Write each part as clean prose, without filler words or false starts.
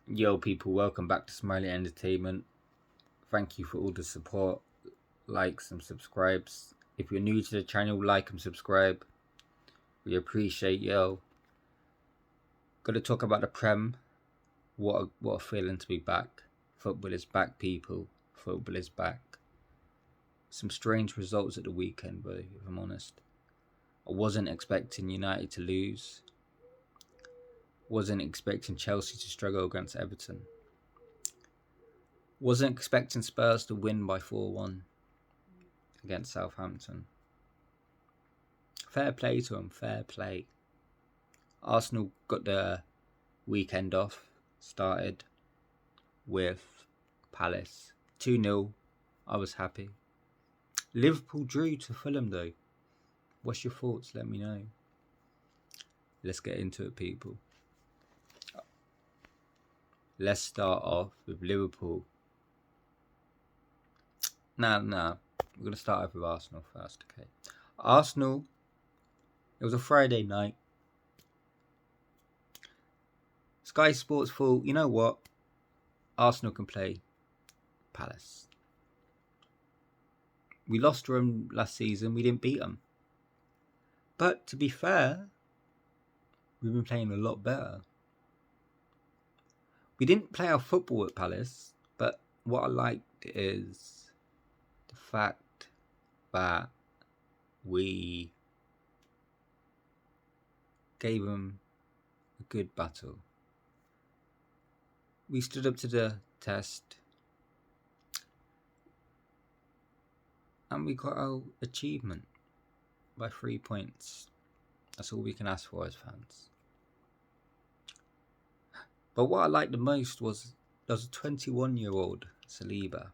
Yo, people, welcome back to Smiley Entertainment. Thank you for all the support, likes, and subscribes. If you're new to the channel, like and subscribe. We appreciate yo. Got to talk about the Prem. What a feeling to be back. Football is back, people. Football is back. Some strange results at the weekend, but if I'm honest, I wasn't expecting United to lose. Wasn't expecting Chelsea to struggle against Everton. Wasn't expecting Spurs to win by 4-1 against Southampton. Fair play to them, fair play. Arsenal got the weekend off, started with Palace 2-0. I was happy. Liverpool drew to Fulham though. What's your thoughts? Let me know. Let's get into it, people. Let's start off with Liverpool. Nah. We're going to start off with Arsenal first, okay? Arsenal, it was a Friday night. Sky Sports thought, you know what? Arsenal can play Palace. We lost to them last season. We didn't beat them. But to be fair, we've been playing a lot better. We didn't play our football at Palace, but what I liked is the fact that we gave them a good battle. We stood up to the test and we got our achievement by 3 points. That's all we can ask for as fans. But what I liked the most was there was a 21-year-old Saliba.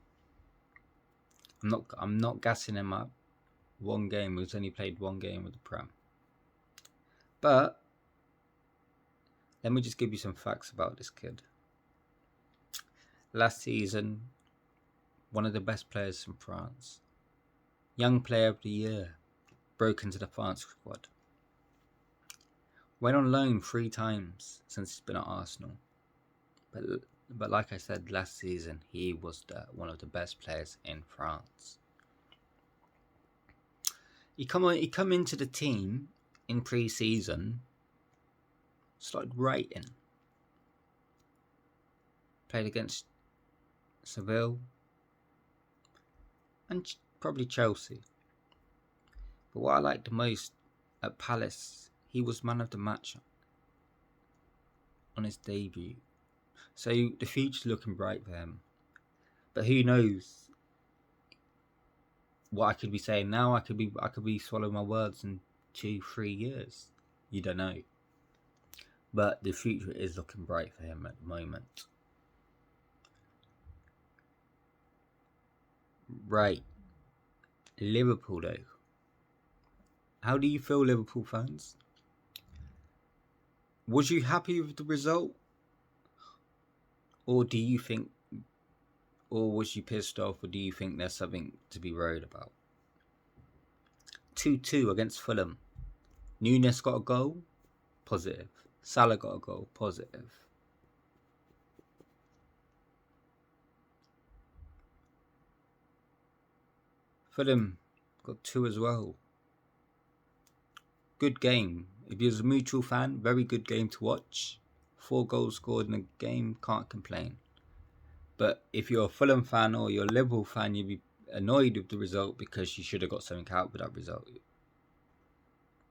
I'm not gassing him up. One game, he's only played one game with the Prem. But let me just give you some facts about this kid. Last season, one of the best players from France. Young Player of the Year. Broke into the France squad. Went on loan 3 times since he's been at Arsenal. But like I said, last season, he was one of the best players in France. He come into the team in pre-season, started writing. Played against Seville and probably Chelsea. But what I liked the most at Palace, he was man of the match on his debut. So the future's looking bright for him. But who knows what I could be saying now? I could be swallowing my words in 2-3 years. You don't know. But the future is looking bright for him at the moment. Right. Liverpool though. How do you feel, Liverpool fans? Was you happy with the result? Or was you pissed off, or do you think there's something to be worried about? 2-2 against Fulham. Núñez got a goal, positive. Salah got a goal, positive. Fulham got 2 as well. Good game. If you're a mutual fan, very good game to watch. 4 goals scored in a game, can't complain. But if you're a Fulham fan or you're a Liverpool fan, you'd be annoyed with the result because you should have got something out with that result.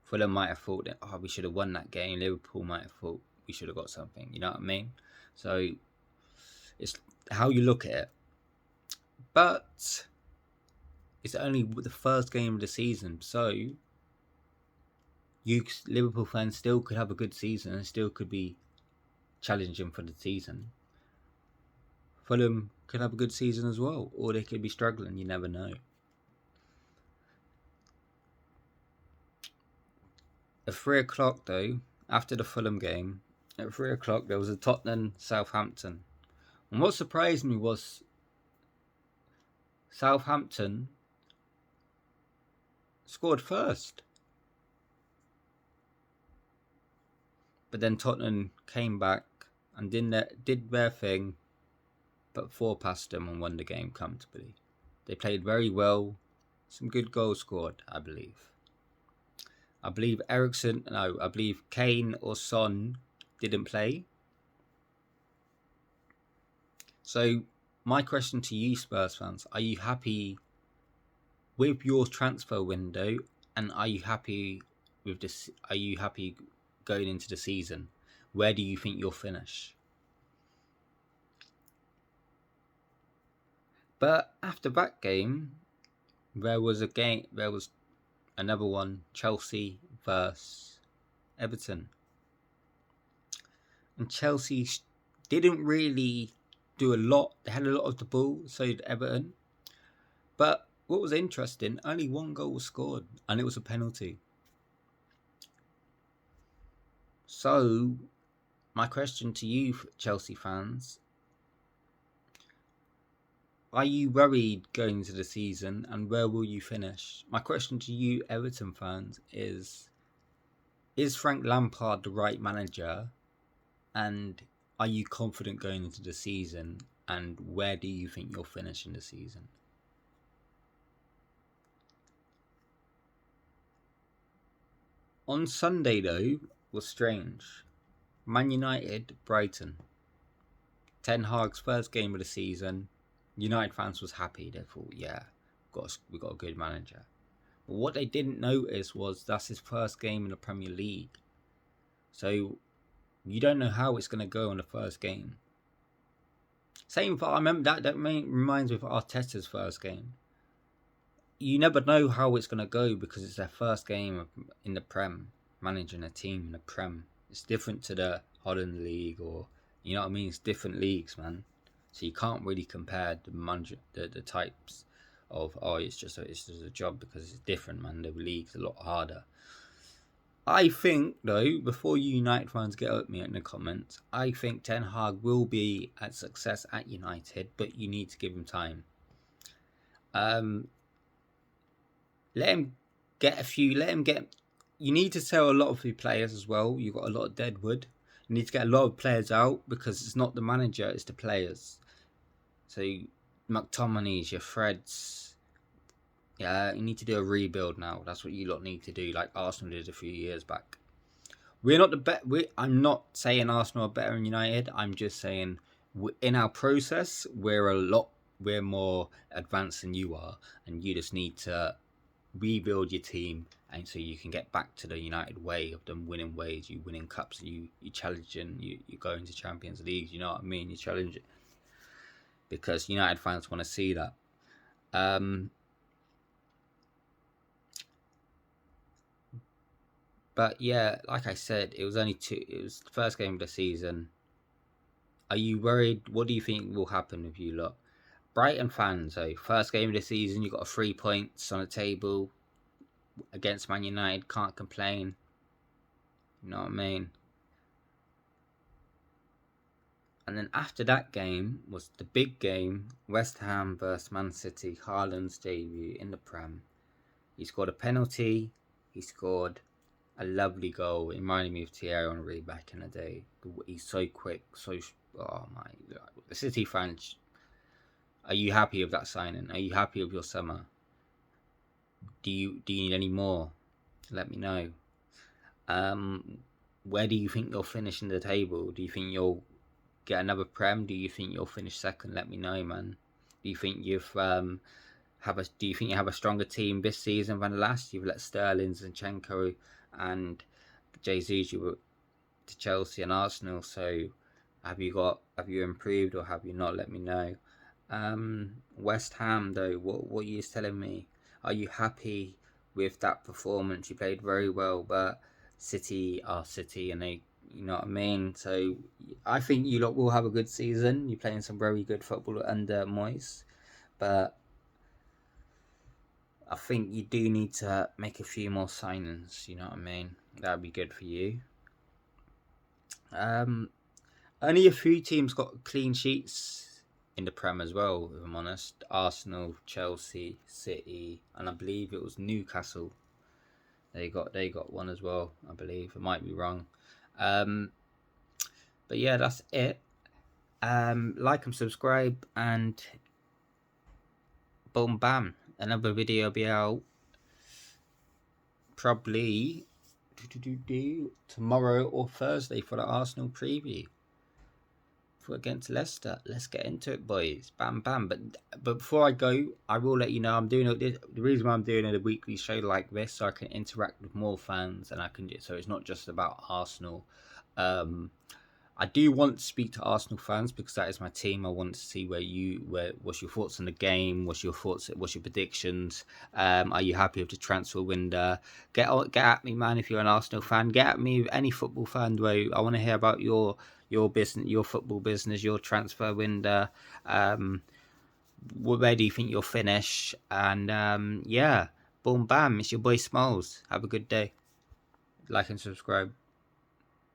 Fulham might have thought that, we should have won that game. Liverpool might have thought we should have got something. You know what I mean? So it's how you look at it. But it's only the first game of the season. So you Liverpool fans still could have a good season and still could be challenging for the season. Fulham could have a good season as well, or they could be struggling. You never know. At 3 o'clock though, after the Fulham game, at 3 o'clock there was a Tottenham Southampton. And what surprised me was Southampton scored first. But then Tottenham came back and did their thing, but 4 past them and won the game comfortably. They played very well. Some good goals scored, I believe. I believe I believe Kane or Son didn't play. So my question to you, Spurs fans, are you happy with your transfer window, and are you happy with this? Are you happy going into the season? Where do you think you'll finish? But after that game, there was another one, Chelsea versus Everton. And Chelsea didn't really do a lot. They had a lot of the ball, so did Everton. But what was interesting, only 1 goal was scored, and it was a penalty. So, my question to you, Chelsea fans, are you worried going into the season, and where will you finish? My question to you, Everton fans, is Frank Lampard the right manager, and are you confident going into the season, and where do you think you'll finish in the season? On Sunday, though, was strange. Man United, Brighton. Ten Hag's first game of the season. United fans was happy. They thought, yeah, we got a good manager. But what they didn't notice was that's his first game in the Premier League. So you don't know how it's going to go on the first game. Same for, I remember that reminds me of Arteta's first game. You never know how it's going to go because it's their first game in the Prem, managing a team in the Prem. It's different to the Holland League, or you know what I mean. It's different leagues, man. So you can't really compare the types of it's just a job, because it's different, man. The league's a lot harder. I think though, before you United fans get at me in the comments, I think Ten Hag will be a success at United, but you need to give him time. Let him get. You need to sell a lot of your players as well. You've got a lot of deadwood. You need to get a lot of players out, because it's not the manager, it's the players. So McTominay's, your Freds. Yeah, you need to do a rebuild now. That's what you lot need to do, like Arsenal did a few years back. We're not the best. I'm not saying Arsenal are better than United. I'm just saying in our process, we're more advanced than you are, and you just need to rebuild your team, and so you can get back to the United way of them winning ways. You winning cups, you challenging, you go into Champions League. You know what I mean? You challenge it, because United fans want to see that. But yeah, like I said, it was the first game of the season. Are you worried? What do you think will happen with you lot? Brighton fans, so first game of the season, you got 3 points on the table against Man United, can't complain. You know what I mean? And then after that game was the big game, West Ham versus Man City, Haaland's debut in the Prem. He scored a penalty, he scored a lovely goal. It reminded me of Thierry Henry back in the day. He's so quick, oh my God. The City fans, are you happy with that signing? Are you happy with your summer? Do you need any more? Let me know. Where do you think you'll finish in the table? Do you think you'll get another Prem? Do you think you'll finish second? Let me know, man. Do you think you have a stronger team this season than last? You've let Sterling, Zinchenko, and Jesus to Chelsea and Arsenal. So have you improved, or have you not? Let me know. West Ham though, what are you telling me? Are you happy with that performance? You played very well, but City are City, and they, you know what I mean? So I think you lot will have a good season. You're playing some very good football under Moyes, but I think you do need to make a few more signings. You know what I mean? That would be good for you. Only a few teams got clean sheets in the Prem as well, if I'm honest. Arsenal, Chelsea, City, and I believe it was Newcastle. They got one as well, I believe. I might be wrong. But yeah, that's it. Like and subscribe, and boom bam, another video will be out probably tomorrow or Thursday for the Arsenal preview for against Leicester. Let's get into it, boys. Bam bam. But before I go, I will let you know I'm doing the reason why I'm doing a weekly show like this, so I can interact with more fans, and I can so it's not just about Arsenal. I do want to speak to Arsenal fans because that is my team. I want to see what's your thoughts on the game, what's your predictions. Are you happy with the transfer window? Get at me, man. If you're an Arsenal fan, get at me. Any football fan, though. I want to hear about your business, your football business, your transfer window. Where do you think you'll finish? And yeah, boom bam. It's your boy Smalls. Have a good day. Like and subscribe.